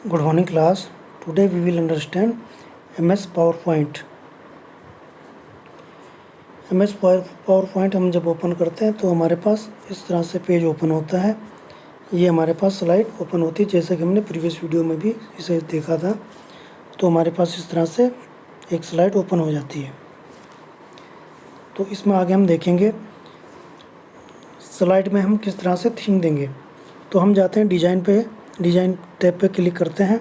Good morning class. Today we will understand MS PowerPoint. MS PowerPoint हम जब open करते हैं तो हमारे पास इस तरह से पेज ओपन होता है। ये हमारे पास स्लाइड ओपन होती है, जैसे कि हमने प्रीवियस वीडियो में भी इसे देखा था। तो हमारे पास इस तरह से एक स्लाइड ओपन हो जाती है। तो इसमें आगे हम देखेंगे स्लाइड में हम किस तरह से थीम देंगे। तो हम जाते हैं डिज़ाइन टैब पे क्लिक करते हैं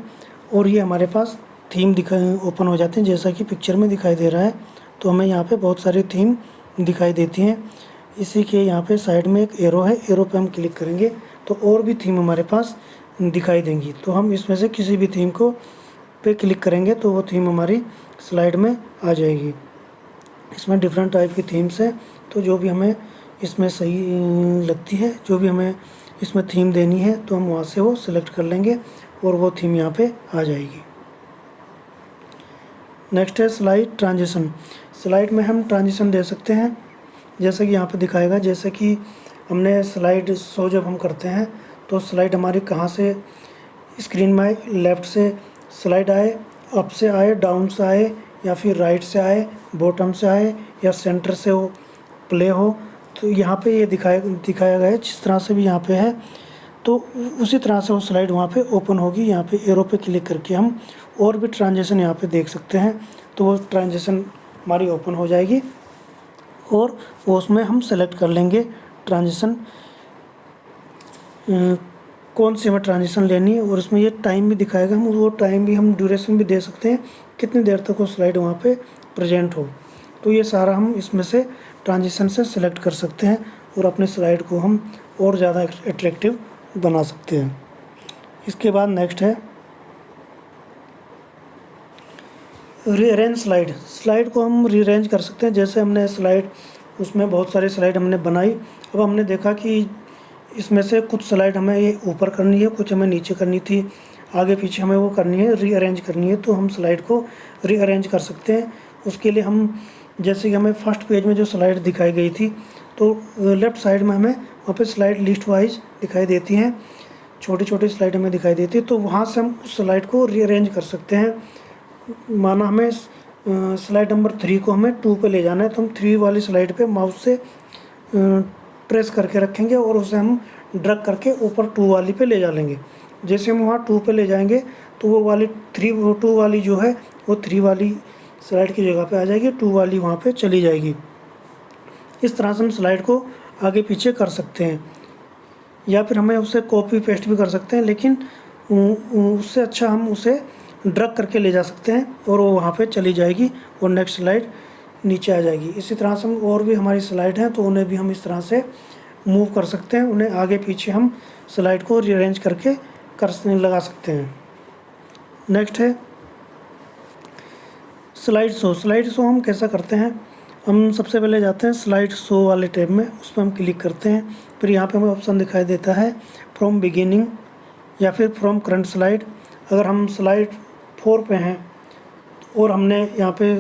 और ये हमारे पास थीम ओपन हो जाते हैं, जैसा कि पिक्चर में दिखाई दे रहा है। तो हमें यहाँ पे बहुत सारी थीम दिखाई देती हैं। इसी के यहाँ पे साइड में एक एरो है, एरो पे हम क्लिक करेंगे तो और भी थीम हमारे पास दिखाई देंगी। तो हम इसमें से किसी भी थीम को पे क्लिक करेंगे तो वो थीम हमारी स्लाइड में आ जाएगी। इसमें डिफरेंट टाइप की थीम्स हैं, तो जो भी हमें इसमें सही लगती है, जो भी हमें इसमें थीम देनी है, तो हम वहाँ से वो सिलेक्ट कर लेंगे और वो थीम यहाँ पे आ जाएगी। नेक्स्ट है स्लाइड ट्रांजिशन। स्लाइड में हम ट्रांजिशन दे सकते हैं, जैसे कि यहाँ पे दिखाएगा। जैसे कि हमने स्लाइड शो जब हम करते हैं तो स्लाइड हमारी कहाँ से स्क्रीन में आए, लेफ़्ट से स्लाइड आए, अप से आए, डाउन से आए, या फिर राइट से आए, बॉटम से आए, या सेंटर से वो प्ले हो। तो यहाँ पे ये दिखाया गया है, जिस तरह से भी यहाँ पे है तो उसी तरह से वो स्लाइड वहाँ पे ओपन होगी। यहाँ पे एरो पे क्लिक करके हम और भी ट्रांजिशन यहाँ पे देख सकते हैं, तो वो ट्रांजिशन हमारी ओपन हो जाएगी और वो उसमें हम सेलेक्ट कर लेंगे ट्रांजिशन कौन सी हमें ट्रांजिशन लेनी है। और उसमें ये टाइम भी दिखाएगा, हम वो टाइम भी, हम ड्यूरेशन भी दे सकते हैं, कितनी देर तक वो स्लाइड वहाँ पे प्रेजेंट हो। तो ये सारा हम इसमें से ट्रांजिशन से सिलेक्ट कर सकते हैं और अपने स्लाइड को हम और ज़्यादा अट्रैक्टिव बना सकते हैं। इसके बाद नेक्स्ट है रीअरेंज स्लाइड। स्लाइड को हम रीअरेंज कर सकते हैं। जैसे हमने स्लाइड, उसमें बहुत सारी स्लाइड हमने बनाई, अब हमने देखा कि इसमें से कुछ स्लाइड हमें ये ऊपर करनी है, कुछ हमें नीचे करनी थी, आगे पीछे हमें वो करनी है, रीअरेंज करनी है, तो हम स्लाइड को रीअरेंज कर सकते हैं। उसके लिए हम, जैसे कि हमें फर्स्ट पेज में जो स्लाइड दिखाई गई थी, तो लेफ़्ट साइड में हमें वहाँ पे स्लाइड लिस्ट वाइज दिखाई देती हैं, छोटी छोटी स्लाइड हमें दिखाई देती है। तो वहाँ से हम उस स्लाइड को रीअरेंज कर सकते हैं। माना हमें स्लाइड नंबर 3 को हमें 2 पे ले जाना है, तो हम 3 वाली स्लाइड पे माउस से प्रेस करके रखेंगे और उसे हम ड्रैग करके ऊपर 2 वाली पे ले जा लेंगे। जैसे हम वहाँ 2 पे ले जाएंगे तो वो वाली 2 वाली जो है वो 3 वाली स्लाइड की जगह पे आ जाएगी, 2 वाली वहाँ पे चली जाएगी। इस तरह से हम स्लाइड को आगे पीछे कर सकते हैं, या फिर हमें उसे कॉपी पेस्ट भी कर सकते हैं, लेकिन उससे अच्छा हम उसे ड्रैग करके ले जा सकते हैं और वो वहाँ पे चली जाएगी और नेक्स्ट स्लाइड नीचे आ जाएगी। इसी तरह से हम और भी हमारी स्लाइड हैं तो उन्हें भी हम इस तरह से मूव कर सकते हैं, उन्हें आगे पीछे हम स्लाइड को रीअरेंज करके लगा सकते हैं। नेक्स्ट है स्लाइड शो। स्लाइड शो हम कैसा करते हैं, हम सबसे पहले जाते हैं स्लाइड शो वाले टैब में, उस पर हम क्लिक करते हैं। फिर यहाँ पे हमें ऑप्शन दिखाई देता है फ्रॉम बिगिनिंग या फिर फ्रॉम करंट स्लाइड। अगर हम स्लाइड 4 पे हैं और हमने यहाँ पे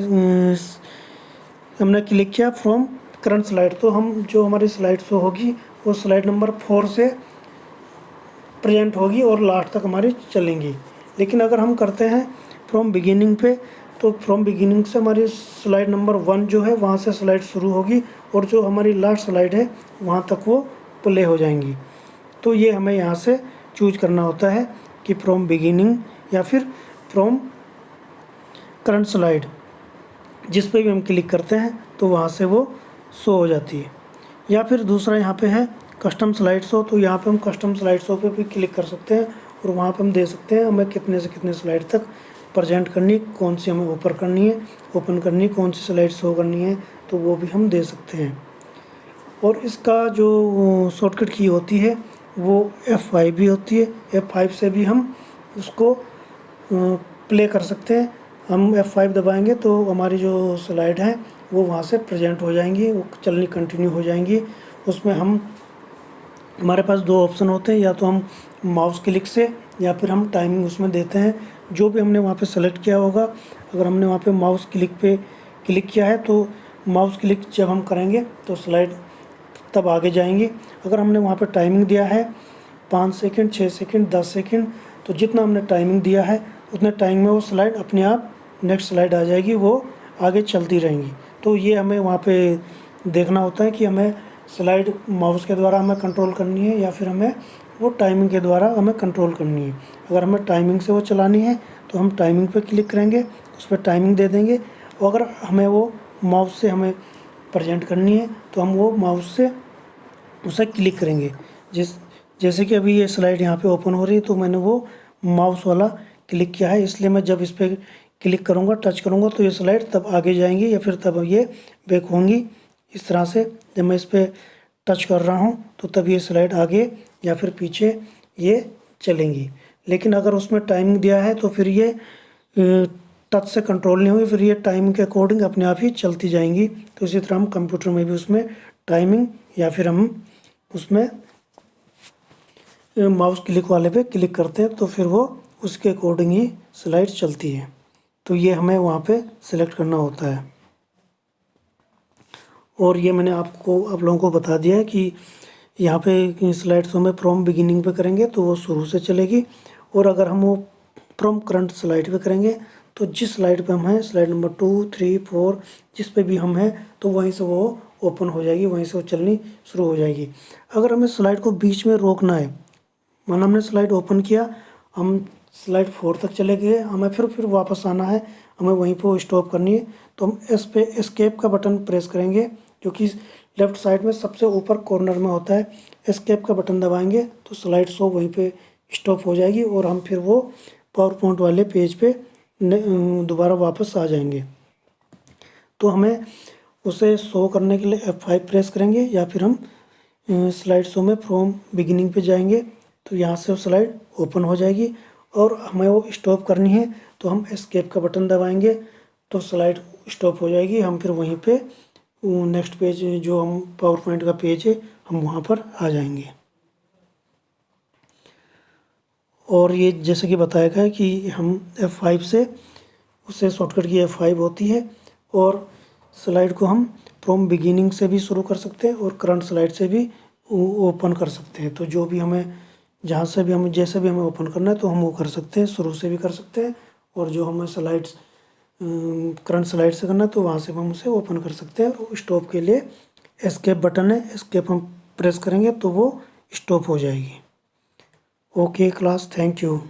हमने क्लिक किया फ्रॉम करंट स्लाइड, तो हम जो हमारी स्लाइड शो होगी वो स्लाइड नंबर 4 से प्रेजेंट होगी और लास्ट तक हमारी चलेंगी। लेकिन अगर हम करते हैं फ्रॉम बिगिनिंग पे, तो फ्रॉम बिगिनिंग से हमारी स्लाइड नंबर 1 जो है वहाँ से स्लाइड शुरू होगी और जो हमारी लास्ट स्लाइड है वहाँ तक वो प्ले हो जाएंगी। तो ये हमें यहाँ से चूज करना होता है कि फ्रॉम बिगिनिंग या फिर फ्रॉम करंट स्लाइड, जिस पे भी हम क्लिक करते हैं तो वहाँ से वो शो हो जाती है। या फिर दूसरा यहाँ पे है कस्टम स्लाइड शो, तो यहाँ पे हम कस्टम स्लाइड शो पे भी क्लिक कर सकते हैं और वहाँ पे हम दे सकते हैं हमें कितने से कितने स्लाइड तक प्रेजेंट करनी, कौन सी हमें ओपन करनी है, कौन सी स्लाइड शो करनी है, तो वो भी हम दे सकते हैं। और इसका जो शॉर्टकट की होती है वो F5 भी होती है। F5 से भी हम उसको प्ले कर सकते हैं। हम F5 दबाएंगे तो हमारी जो स्लाइड है वो वहाँ से प्रेजेंट हो जाएंगी, वो चलनी कंटिन्यू हो जाएंगी। उसमें हमारे पास 2 ऑप्शन होते हैं, या तो हम माउस क्लिक से या फिर हम टाइमिंग उसमें देते हैं, जो भी हमने वहाँ पे सेलेक्ट किया होगा। अगर हमने वहाँ पे माउस क्लिक पे क्लिक किया है तो माउस क्लिक जब हम करेंगे तो स्लाइड तब आगे जाएंगी। अगर हमने वहाँ पे टाइमिंग दिया है 5 सेकंड, 6 सेकंड, 10 सेकंड, तो जितना हमने टाइमिंग दिया है उतने टाइम में वो स्लाइड अपने आप नेक्स्ट स्लाइड आ जाएगी, वो आगे चलती रहेंगी। तो ये हमें वहाँ पे देखना होता है कि हमें स्लाइड माउस के द्वारा हमें कंट्रोल करनी है या फिर हमें वो टाइमिंग के द्वारा हमें कंट्रोल करनी है। अगर हमें टाइमिंग से वो चलानी है तो हम टाइमिंग पे क्लिक करेंगे, उस पर टाइमिंग दे देंगे। और अगर हमें वो माउस से हमें प्रेजेंट करनी है तो हम वो माउस से उसे क्लिक करेंगे। जैसे कि अभी ये स्लाइड यहाँ पे ओपन हो रही है तो मैंने वो माउस वाला क्लिक किया है, इसलिए मैं जब इस पर क्लिक करूँगा, टच करूँगा तो ये स्लाइड तब आगे जाएंगी या फिर तब ये बैक होंगी। इस तरह से जब मैं इस पर टच कर रहा हूँ तो तब ये स्लाइड आगे या फिर पीछे ये चलेंगी। लेकिन अगर उसमें टाइमिंग दिया है तो फिर ये टच से कंट्रोल नहीं होगी, फिर ये टाइमिंग के अकॉर्डिंग अपने आप ही चलती जाएंगी। तो इसी तरह हम कंप्यूटर में भी उसमें टाइमिंग या फिर हम उसमें माउस क्लिक वाले पे क्लिक करते हैं तो फिर वो उसके अकॉर्डिंग ही स्लाइड चलती है। तो ये हमें वहाँ पे सिलेक्ट करना होता है। और ये मैंने आप लोगों को बता दिया है कि यहाँ पे स्लाइड्स में फ्रॉम बिगिनिंग पे करेंगे तो वो शुरू से चलेगी, और अगर हम वो फ्रॉम करंट स्लाइड पे करेंगे तो जिस स्लाइड पे हम हैं, स्लाइड नंबर 2, 3, 4 जिस पे भी हम हैं, तो वहीं से वो ओपन हो जाएगी, वहीं से वो चलनी शुरू हो जाएगी। अगर हमें स्लाइड को बीच में रोकना है, माना हमने स्लाइड ओपन किया, हम स्लाइड 4 तक चले गए, हमें फिर वापस आना है, हमें वहीं पर स्टॉप करनी है, तो हम इस पे एस्केप का बटन प्रेस करेंगे, जो कि लेफ्ट साइड में सबसे ऊपर कॉर्नर में होता है। एस्केप का बटन दबाएंगे तो स्लाइड शो वहीं पे स्टॉप हो जाएगी और हम फिर वो पावर पॉइंट वाले पेज पे दोबारा वापस आ जाएंगे। तो हमें उसे शो करने के लिए F5 प्रेस करेंगे या फिर हम स्लाइड शो में फ्रॉम बिगिनिंग पे जाएंगे, तो यहाँ से वो स्लाइड ओपन हो जाएगी। और हमें वो स्टॉप करनी है तो हम एस्केप का बटन दबाएंगे तो स्लाइड स्टॉप हो जाएगी। हम फिर वहीं पे नेक्स्ट पेज जो हम पावर पॉइंट का पेज है हम वहाँ पर आ जाएंगे। और ये जैसे कि बताया गया है कि हम F5 से, उससे शॉर्टकट की F5 होती है, और स्लाइड को हम फ्रॉम बिगिनिंग से भी शुरू कर सकते हैं और करंट स्लाइड से भी ओपन कर सकते हैं। तो जो भी हमें जहाँ से भी हमें जैसे भी हमें ओपन करना है तो हम वो कर सकते हैं, शुरू से भी कर सकते हैं, और जो हमें स्लाइड्स करंट स्लाइड से करना है तो वहाँ से हम उसे ओपन कर सकते हैं। और स्टॉप के लिए एस्केप बटन है, एस्केप हम प्रेस करेंगे तो वो स्टॉप हो जाएगी। Okay class, thank you.